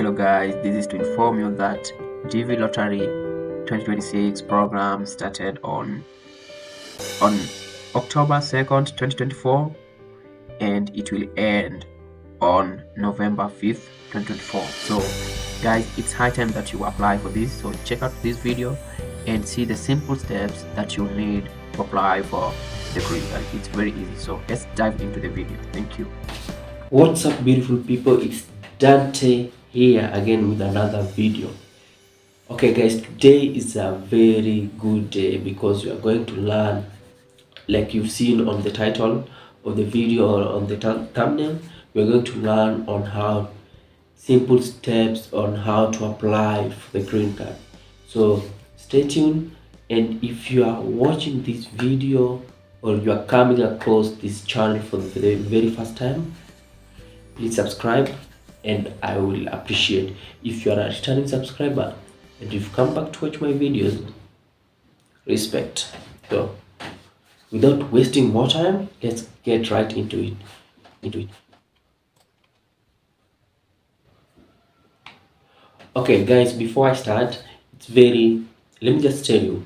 Hello guys, this is to inform you that GV Lottery 2026 program started on October 2nd, 2024 and it will end on November 5th, 2024. So guys, it's high time that you apply for this. So check out this video and see the simple steps that you need to apply for the green card. It's very easy. So let's dive into the video. Thank you. What's up, beautiful people? It's Dante here again with another video. Okay guys, today is a very good day because we are going to learn, like you've seen on the title of the video or on the thumbnail, we're going to learn on how simple steps on how to apply for the green card. So stay tuned, and if you are watching this video or you are coming across this channel for the very first time, please subscribe, and I will appreciate if you are a returning subscriber and you've come back to watch my videos. Respect. So without wasting more time, let's get right into it. Okay guys, before I start, let me just tell you,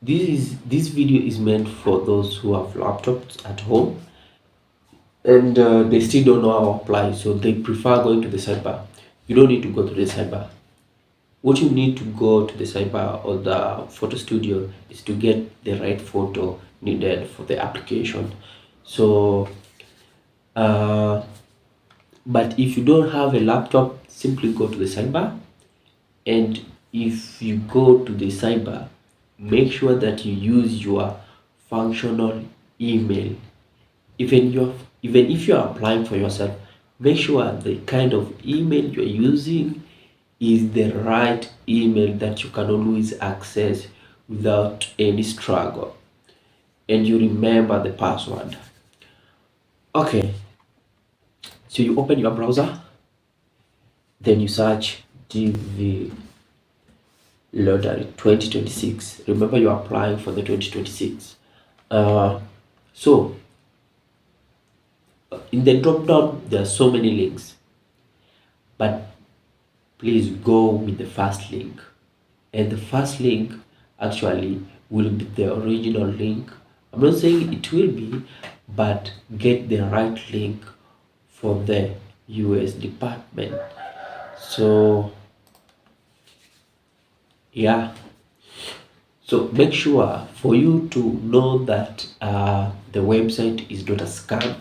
this video is meant for those who have laptops at home and they still don't know how to apply, so they prefer going to the cyber. You don't need to go to the cyber. What you need to go to the cyber or the photo studio is to get the right photo needed for the application. So but if you don't have a laptop, simply go to the cyber. And if you go to the cyber, make sure that you use your functional email. Even if you're applying for yourself, make sure the kind of email you're using is the right email that you can always access without any struggle, and you remember the password. Okay, so you open your browser, then you search GV Lottery 2026. Remember, you're applying for the 2026. So in the drop down there are so many links, but please go with the first link, and the first link actually will be the original link. I'm not saying it will be, but get the right link for the US department. So yeah, so make sure, for you to know that the website is not a scam,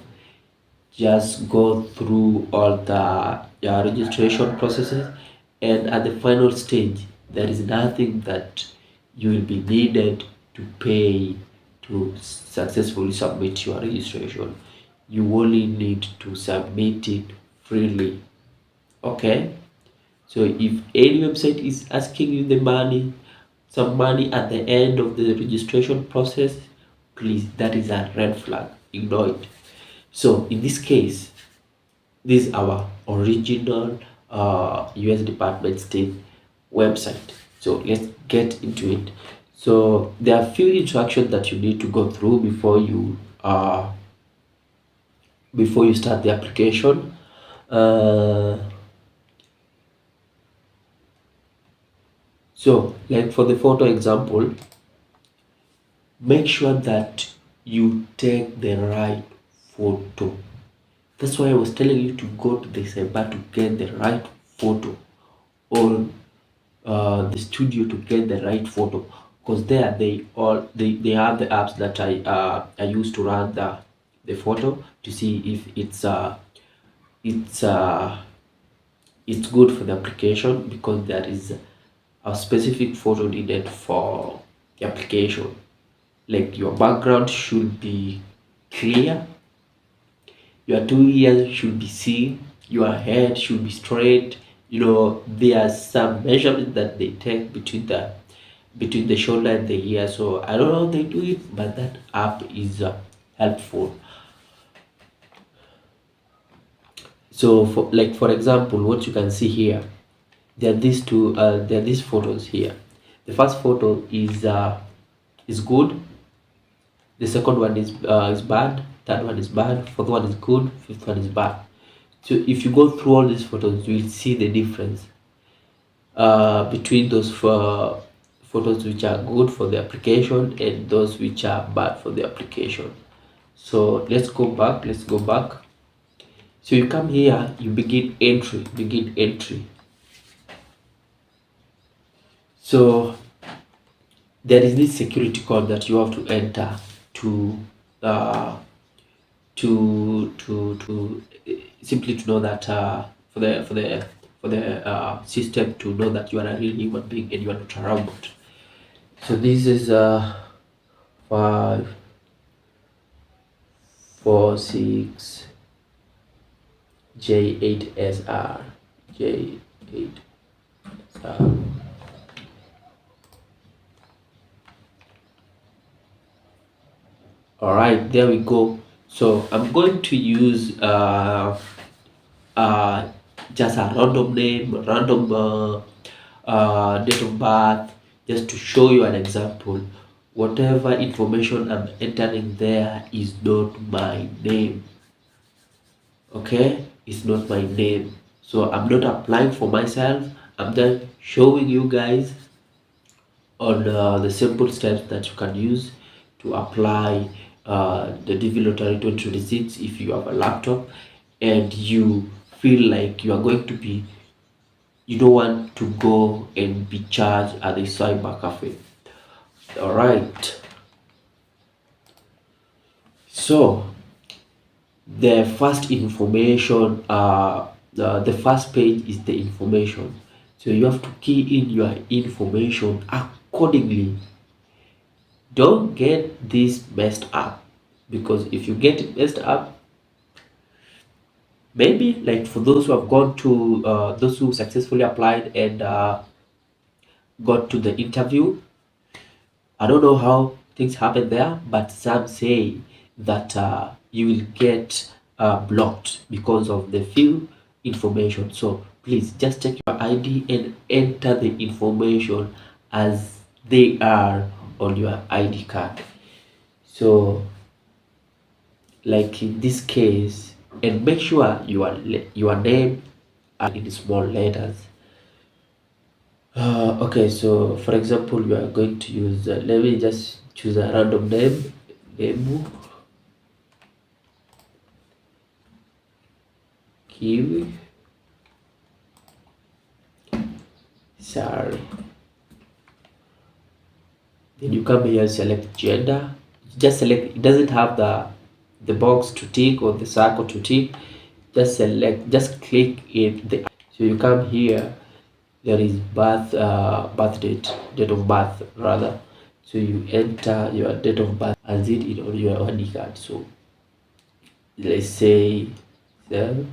just go through all the registration processes, and at the final stage there is nothing that you will be needed to pay to successfully submit your registration. You only need to submit it freely. Okay, so if any website is asking you some money at the end of the registration process, please, that is a red flag. Ignore it. So in this case, this is our original US Department State website. So let's get into it. So there are a few instructions that you need to go through before you start the application. So like for the photo example, make sure that you take the right photo. That's why I was telling you to go to the cyber to get the right photo, or the studio to get the right photo, because they have the apps that I use to run the photo to see if it's good for the application, because there is a specific photo needed for the application. Like your background should be clear, your 2 ears should be seen, your head should be straight. There are some measurements that they take between the shoulder and the ear. So I don't know how they do it, but that app is helpful. So for example, what you can see here, there are these photos here. The first photo is good. The second one is bad. third one is bad, fourth one is good, fifth one is bad. So if you go through all these photos, you will see the difference between those photos which are good for the application and those which are bad for the application. So let's go back. So you come here, you begin entry. So there is this security code that you have to enter to simply to know that for the system to know that you are a real human being and you are not a robot. So this is 546 J8SR J8SR. All right, there we go. So I'm going to use just a random name, random date of birth, just to show you an example. Whatever information I'm entering there is not my name. Okay, it's not my name. So I'm not applying for myself. I'm just showing you guys on the simple steps that you can use to apply the DV Lottery 2026 if you have a laptop and you feel like you are going to be, you don't want to go and be charged at the cyber cafe. All right, so the first information, the first page is the information. So you have to key in your information accordingly. Don't get this messed up, because if you get it messed up, maybe like for those who have gone to those who successfully applied and got to the interview, I don't know how things happen there, but some say that you will get blocked because of the few information. So please just check your ID and enter the information as they are on your ID card. So like in this case, and make sure your name are in small letters. Okay, so for example, you are going to use, let me just choose a random name, Kiwi. Sorry. Then you come here, select gender. Just select, it doesn't have the box to tick or the circle to tick. Just select, just click in the, so you come here, there is birth date of birth rather. So you enter your date of birth as it is on your ID card. So let's say 7.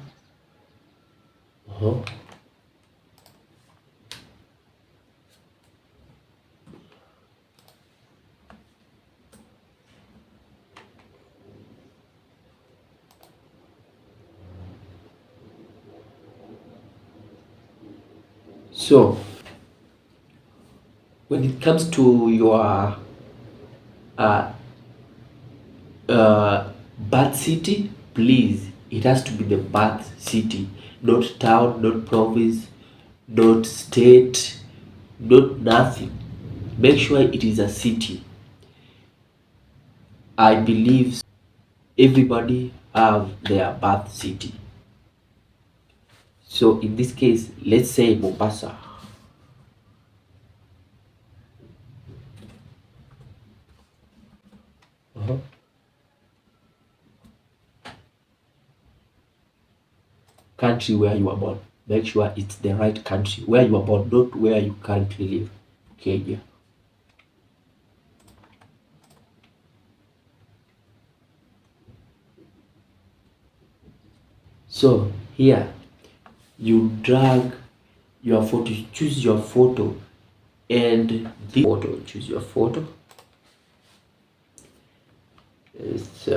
So when it comes to your birth city, please, it has to be the birth city, not town, not province, not state, not nothing. Make sure it is a city. I believe everybody have their birth city. So in this case, let's say Mombasa. Country where you are born. Make sure it's the right country where you are born, not where you currently live. Kenya. So here you drag your photo, choose your photo, and the photo, choose your photo. It's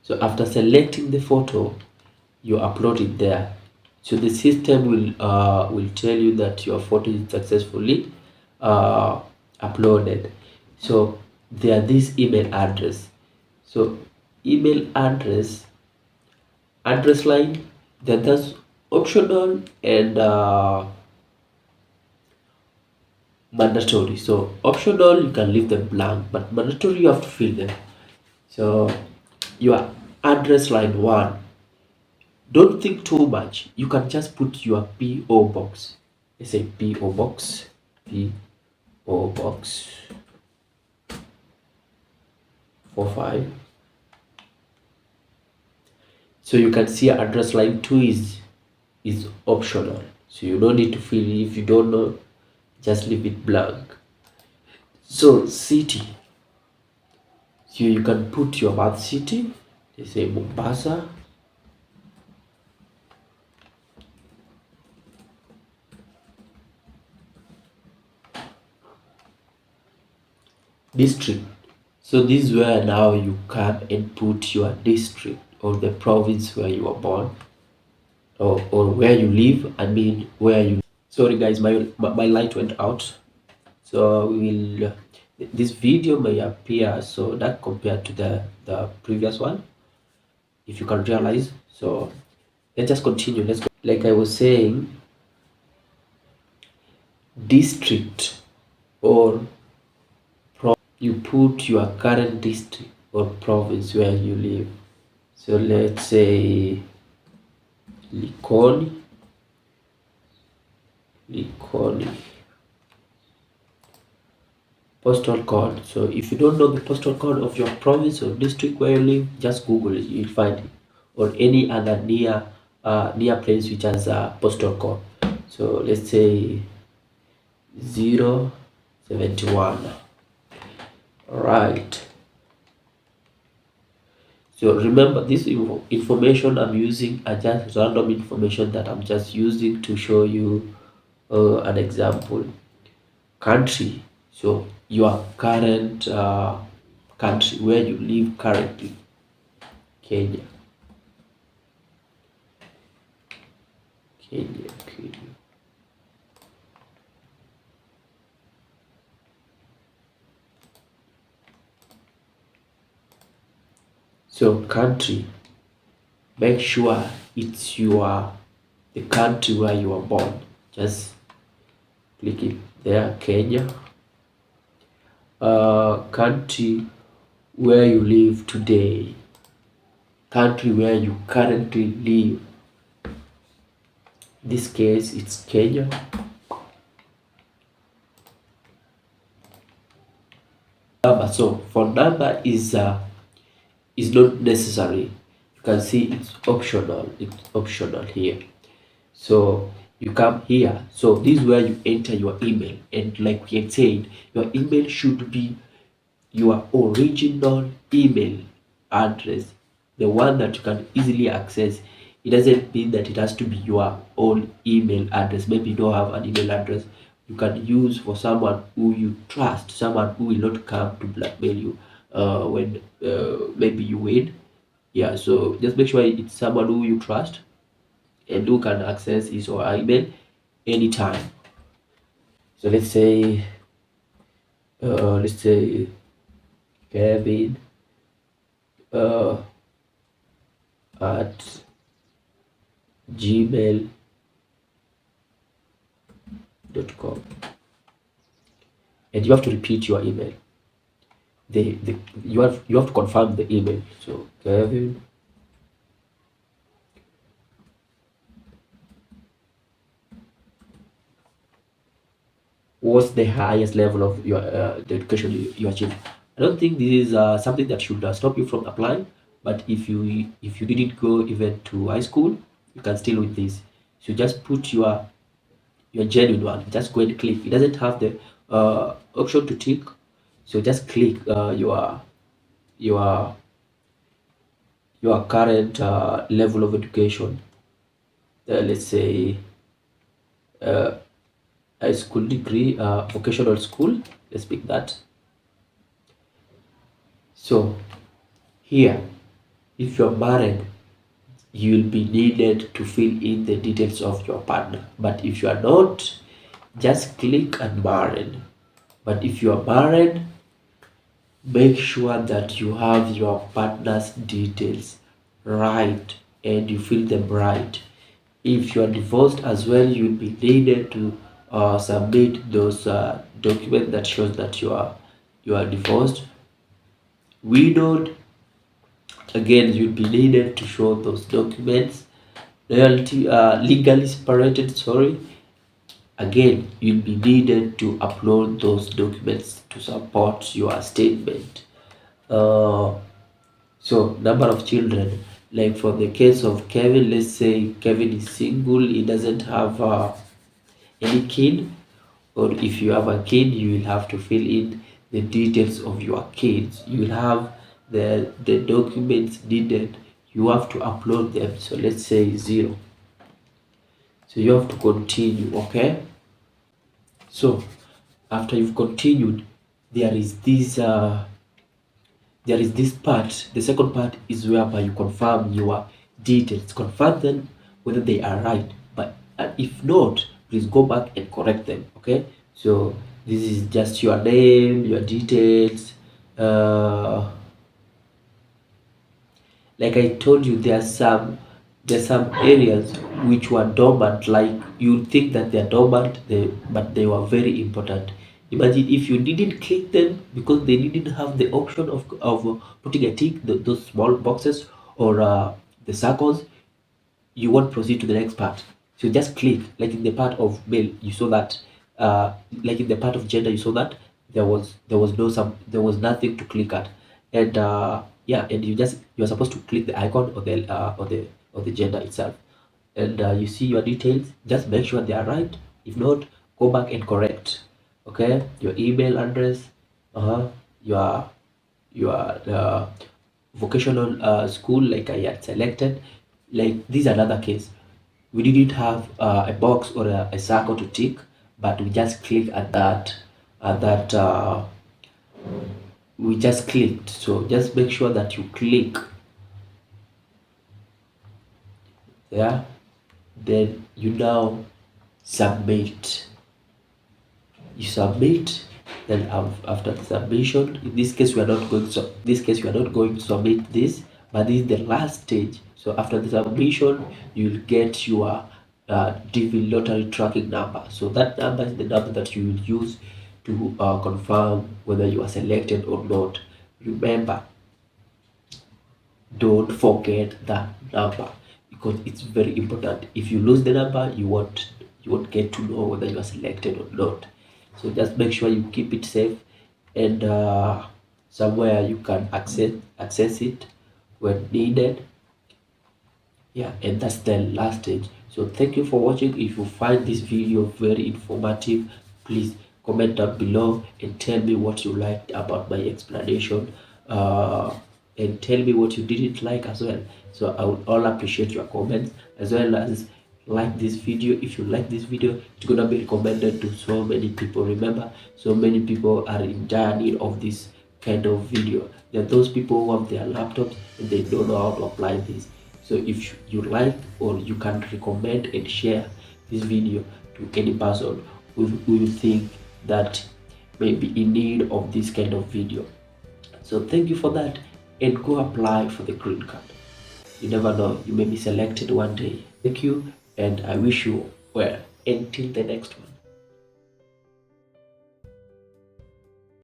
so after selecting the photo, you upload it there. So the system will tell you that your photo is successfully uploaded. So there are this email address. So email address line, then that's optional and mandatory. So optional you can leave them blank, but mandatory you have to fill them. So your address line 1, don't think too much. You can just put your PO box. Let's say PO box, PO box 45. So you can see address line 2 is optional. So you don't need to fill it. If you don't know, just leave it blank. So city, so you can put your birth city. Let's say Mombasa. District, so this is where now you come and put your district or the province where you were born, or where you live. I mean where you, sorry guys, my light went out. So we will, this video may appear so that compared to the previous one, if you can realize. So let's just continue. Let's go. Like I was saying, district or you put your current district or province where you live. So let's say Likoni. Postal code. So if you don't know the postal code of your province or district where you live, just Google it, you'll find it. Or any other near place which has a postal code. So let's say 071. All right. So remember, this information I'm using are just random information that I'm just using to show you an example. Country, so your current country where you live currently. Kenya. So country, make sure it's the country where you were born. Just click it there, Kenya. Country where you live today, country where you currently live. In this case it's Kenya. Number, so phone number is not necessary. You can see it's optional here. So you come here, so this is where you enter your email, and like we had said, your email should be your original email address, the one that you can easily access. It doesn't mean that it has to be your own email address. Maybe you don't have an email address you can use for someone who you trust, someone who will not come to blackmail you when maybe you win. Yeah, so just make sure it's someone who you trust and who can access his or her email anytime. So let's say Kevin at gmail.com, and you have to repeat your email. You have to confirm the email. So Kevin what's the highest level of your the education you achieve. I don't think this is something that should stop you from applying, but if you didn't go even to high school, you can still with this. So just put your genuine one. Just go and click. It doesn't have the option to tick, so just click your current level of education. Let's say high school degree, vocational school. Let's pick that. So here, if you're married, you will be needed to fill in the details of your partner. But if you are not, just click unmarried. But if you are married, make sure that you have your partner's details right and you fill them right. If you are divorced as well, you'll be needed to submit those documents that shows that you are divorced. Widowed, again, you'll be needed to show those documents. Legally separated, sorry, again, you'll be needed to upload those documents to support your statement. So number of children, like for the case of Kevin, let's say Kevin is single, he doesn't have any kid, or if you have a kid, you will have to fill in the details of your kids. You will have the documents needed, you have to upload them. So let's say 0, so you have to continue. Okay, so after you've continued, there is this part. The second part is whereby you confirm your details, confirm them whether they are right, but if not, please go back and correct them. Okay, so this is just your name, your details. Like I told you, there's some areas which were dormant. Like you think that they're dormant, but they were very important. Imagine if you didn't click them because they didn't have the option of putting a tick, those small boxes or the circles, you won't proceed to the next part. So just click. Like in the part of male, you saw that. Like in the part of gender, you saw that there was nothing to click at, and yeah, and you're supposed to click the icon or the gender itself, and you see your details. Just make sure they are right. If not, go back and correct. Okay, your email address, your your vocational school like I had selected. Like this is another case. We didn't have a box or a circle to tick, but we just click at that we just clicked. So just make sure that you click there, then you now submit. You submit, then after the submission, in this case we are not going to submit this, but this is the last stage. So after the submission, you'll get your DV lottery tracking number. So that number is the number that you will use to confirm whether you are selected or not. Remember, don't forget that number because it's very important. If you lose the number, you won't get to know whether you are selected or not. So just make sure you keep it safe and somewhere you can access it when needed. Yeah, and that's the last stage. So thank you for watching. If you find this video very informative, please comment down below and tell me what you liked about my explanation, and tell me what you didn't like as well. So I would all appreciate your comments, as well as like this video. If you like this video, it's gonna be recommended to so many people. Remember, so many people are in dire need of this kind of video. There are those people who have their laptops and they don't know how to apply this. So if you like, or you can recommend and share this video to any person who you think that may be in need of this kind of video. So thank you for that, and go apply for the green card. You never know, you may be selected one day. Thank you, and I wish you well until the next one.